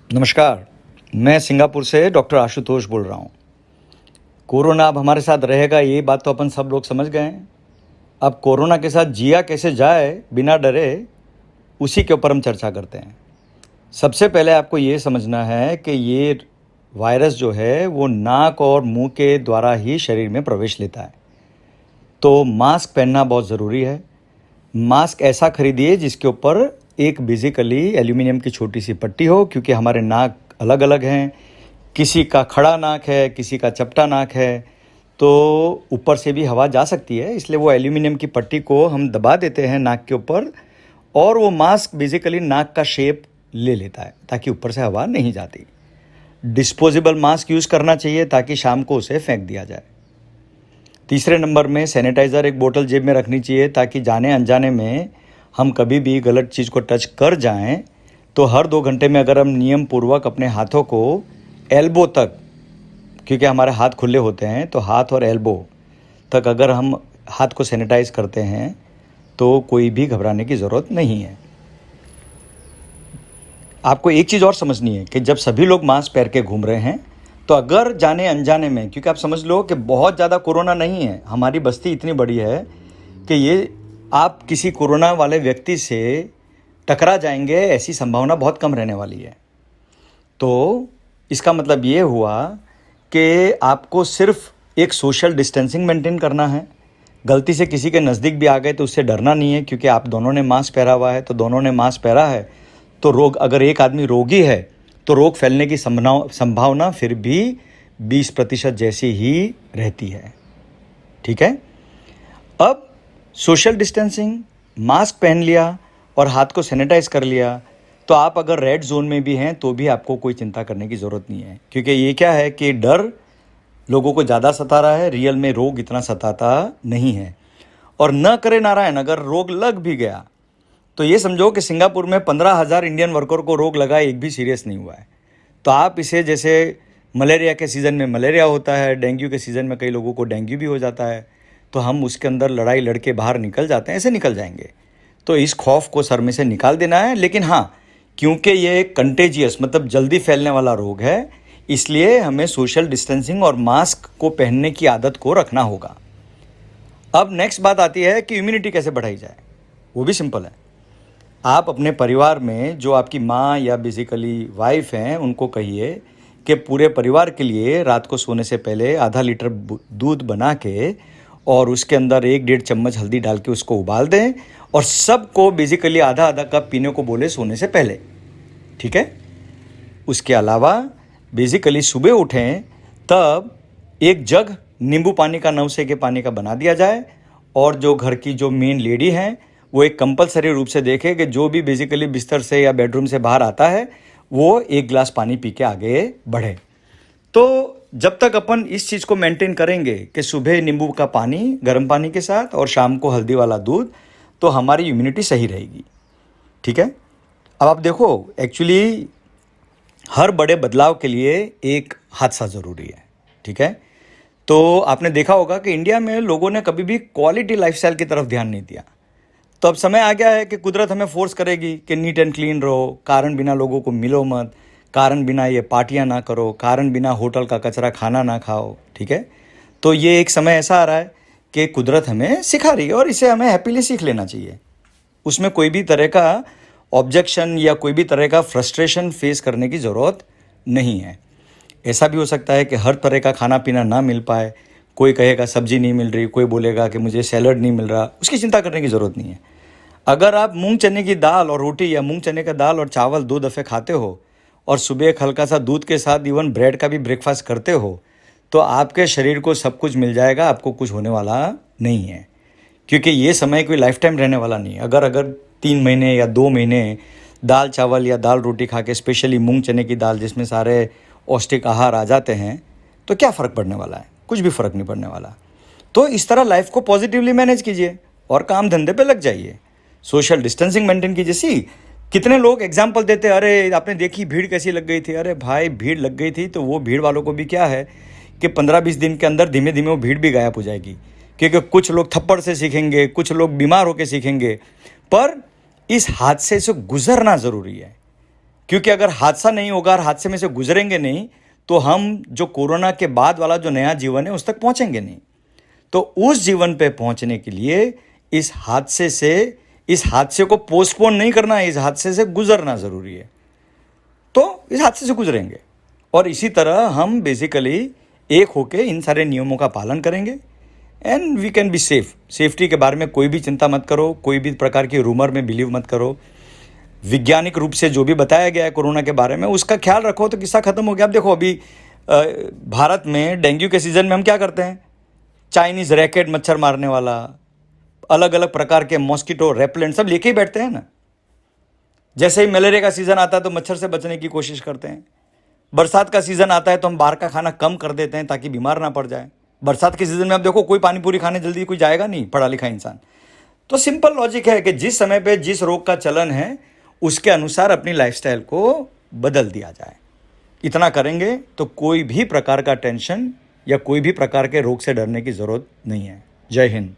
नमस्कार। मैं सिंगापुर से डॉक्टर आशुतोष बोल रहा हूँ। कोरोना अब हमारे साथ रहेगा, ये बात तो अपन सब लोग समझ गए हैं। अब कोरोना के साथ जिया कैसे जाए बिना डरे, उसी के ऊपर हम चर्चा करते हैं। सबसे पहले आपको ये समझना है कि ये वायरस जो है वो नाक और मुंह के द्वारा ही शरीर में प्रवेश लेता है। तो मास्क पहनना बहुत ज़रूरी है। मास्क ऐसा खरीदिए जिसके ऊपर एक बेसिकली एल्यूमिनियम की छोटी सी पट्टी हो, क्योंकि हमारे नाक अलग अलग हैं। किसी का खड़ा नाक है, किसी का चपटा नाक है, तो ऊपर से भी हवा जा सकती है। इसलिए वो एल्यूमिनियम की पट्टी को हम दबा देते हैं नाक के ऊपर, और वो मास्क बेसिकली नाक का शेप ले लेता है ताकि ऊपर से हवा नहीं जाती। डिस्पोजेबल मास्क यूज़ करना चाहिए ताकि शाम को उसे फेंक दिया जाए। तीसरे नंबर में सैनिटाइज़र एक बोतल जेब में रखनी चाहिए, ताकि जाने अनजाने में हम कभी भी गलत चीज़ को टच कर जाएं तो हर 2 घंटे में अगर हम नियम पूर्वक अपने हाथों को एल्बो तक, क्योंकि हमारे हाथ खुले होते हैं, तो हाथ और एल्बो तक अगर हम हाथ को सैनिटाइज़ करते हैं तो कोई भी घबराने की ज़रूरत नहीं है। आपको एक चीज़ और समझनी है कि जब सभी लोग मास्क पहन के घूम रहे हैं, तो अगर जाने अनजाने में, क्योंकि आप समझ लो कि बहुत ज़्यादा कोरोना नहीं है, हमारी बस्ती इतनी बड़ी है कि ये आप किसी कोरोना वाले व्यक्ति से टकरा जाएंगे, ऐसी संभावना बहुत कम रहने वाली है। तो इसका मतलब ये हुआ कि आपको सिर्फ एक सोशल डिस्टेंसिंग मेंटेन करना है। गलती से किसी के नज़दीक भी आ गए तो उससे डरना नहीं है, क्योंकि आप दोनों ने मास्क पहना हुआ है, तो दोनों ने मास्क पहना है तो रोग, अगर एक आदमी रोगी है तो रोग फैलने की संभावना फिर भी 20% जैसी ही रहती है। ठीक है। अब सोशल डिस्टेंसिंग, मास्क पहन लिया और हाथ को सैनिटाइज कर लिया, तो आप अगर रेड जोन में भी हैं तो भी आपको कोई चिंता करने की ज़रूरत नहीं है, क्योंकि ये क्या है कि डर लोगों को ज़्यादा सता रहा है, रियल में रोग इतना सताता नहीं है। और न करे नारायण, अगर रोग लग भी गया तो ये समझो कि सिंगापुर में 15,000 इंडियन वर्कर को रोग लगा, एक भी सीरियस नहीं हुआ है। तो आप इसे, जैसे मलेरिया के सीज़न में मलेरिया होता है, डेंगू के सीज़न में कई लोगों को डेंगू भी हो जाता है, तो हम उसके अंदर लड़ाई लड़के बाहर निकल जाते हैं, ऐसे निकल जाएंगे। तो इस खौफ को सर में से निकाल देना है। लेकिन हाँ, क्योंकि ये एक कंटेजियस, मतलब जल्दी फैलने वाला रोग है, इसलिए हमें सोशल डिस्टेंसिंग और मास्क को पहनने की आदत को रखना होगा। अब नेक्स्ट बात आती है कि इम्यूनिटी कैसे बढ़ाई जाए। वो भी सिंपल है। आप अपने परिवार में जो आपकी माँ या बेसिकली वाइफ हैं, उनको कहिए कि पूरे परिवार के लिए रात को सोने से पहले आधा लीटर दूध बना के और उसके अंदर 1-1.5 चम्मच हल्दी डाल के उसको उबाल दें, और सबको बेसिकली आधा आधा कप पीने को बोले सोने से पहले। ठीक है। उसके अलावा बेसिकली सुबह उठें तब एक जग नींबू पानी का, नवसे के पानी का बना दिया जाए, और जो घर की जो मेन लेडी हैं वो एक कंपलसरी रूप से देखे कि जो भी बेसिकली बिस्तर से या बेडरूम से बाहर आता है वो 1 गिलास पानी पी के आगे बढ़े। तो जब तक अपन इस चीज़ को मेंटेन करेंगे कि सुबह नींबू का पानी गर्म पानी के साथ और शाम को हल्दी वाला दूध, तो हमारी इम्यूनिटी सही रहेगी। ठीक है। अब आप देखो, एक्चुअली हर बड़े बदलाव के लिए एक हादसा ज़रूरी है। ठीक है। तो आपने देखा होगा कि इंडिया में लोगों ने कभी भी क्वालिटी लाइफस्टाइल की तरफ ध्यान नहीं दिया। तो अब समय आ गया है कि कुदरत हमें फोर्स करेगी कि नीट एंड क्लीन रहो, कारण बिना लोगों को मिलो मत, कारण बिना ये पार्टियां ना करो, कारण बिना होटल का कचरा खाना ना खाओ। ठीक है। तो ये एक समय ऐसा आ रहा है कि कुदरत हमें सिखा रही है, और इसे हमें हैप्पीली सीख लेना चाहिए। उसमें कोई भी तरह का ऑब्जेक्शन या कोई भी तरह का फ्रस्ट्रेशन फेस करने की ज़रूरत नहीं है। ऐसा भी हो सकता है कि हर तरह का खाना पीना ना मिल पाए, कोई कहेगा सब्जी नहीं मिल रही, कोई बोलेगा कि मुझे सैलड नहीं मिल रहा, उसकी चिंता करने की ज़रूरत नहीं है। अगर आप मूंग चने की दाल और रोटी या मूंग चने का दाल और चावल 2 दफ़े खाते हो, और सुबह एक हल्का सा दूध के साथ इवन ब्रेड का भी ब्रेकफास्ट करते हो, तो आपके शरीर को सब कुछ मिल जाएगा, आपको कुछ होने वाला नहीं है। क्योंकि ये समय कोई लाइफ टाइम रहने वाला नहीं है। अगर 3 महीने या 2 महीने दाल चावल या दाल रोटी खा के, स्पेशली मूंग चने की दाल जिसमें सारे पौष्टिक आहार आ जाते हैं, तो क्या फ़र्क पड़ने वाला है? कुछ भी फ़र्क नहीं पड़ने वाला। तो इस तरह लाइफ को पॉजिटिवली मैनेज कीजिए और काम धंधे पे लग जाइए। सोशल डिस्टेंसिंग मेंटेन कीजिए। कितने लोग एग्जाम्पल देते हैं, अरे आपने देखी भीड़ कैसी लग गई थी। अरे भाई, भीड़ लग गई थी तो वो भीड़ वालों को भी क्या है कि 15-20 दिन के अंदर धीमे धीमे वो भीड़ भी गायब हो जाएगी, क्योंकि कुछ लोग थप्पड़ से सीखेंगे, कुछ लोग बीमार होकर सीखेंगे। पर इस हादसे से गुजरना ज़रूरी है। क्योंकि अगर हादसा नहीं होगा और हादसे में से गुजरेंगे नहीं तो हम जो कोरोना के बाद वाला जो नया जीवन है उस तक पहुंचेंगे नहीं। तो उस जीवन पे पहुंचने के लिए इस हादसे को पोस्टपोन नहीं करना है, इस हादसे से गुजरना ज़रूरी है। तो इस हादसे से गुजरेंगे और इसी तरह हम बेसिकली एक होके इन सारे नियमों का पालन करेंगे and we can be safe. Safety के बारे में कोई भी चिंता मत करो, कोई भी प्रकार की रूमर में बिलीव मत करो। वैज्ञानिक रूप से जो भी बताया गया है कोरोना के बारे में उसका ख्याल रखो तो किस्सा खत्म हो गया। अब देखो अभी भारत में डेंगू के सीज़न में हम क्या करते हैं, चाइनीज़ रैकेट मच्छर मारने वाला, अलग अलग प्रकार के मॉस्किटो रेपेलेंट सब लेके ही बैठते हैं ना। जैसे ही मलेरिया का सीज़न आता है तो मच्छर से बचने की कोशिश करते हैं। बरसात का सीज़न आता है तो हम बाहर का खाना कम कर देते हैं ताकि बीमार ना पड़ जाए। बरसात के सीज़न में आप देखो कोई पानी पूरी खाने जल्दी कोई जाएगा नहीं, पढ़ा लिखा इंसान। तो सिंपल लॉजिक है कि जिस समय पे जिस रोग का चलन है उसके अनुसार अपनी लाइफस्टाइल को बदल दिया जाए। इतना करेंगे तो कोई भी प्रकार का टेंशन या कोई भी प्रकार के रोग से डरने की ज़रूरत नहीं है। जय हिंद।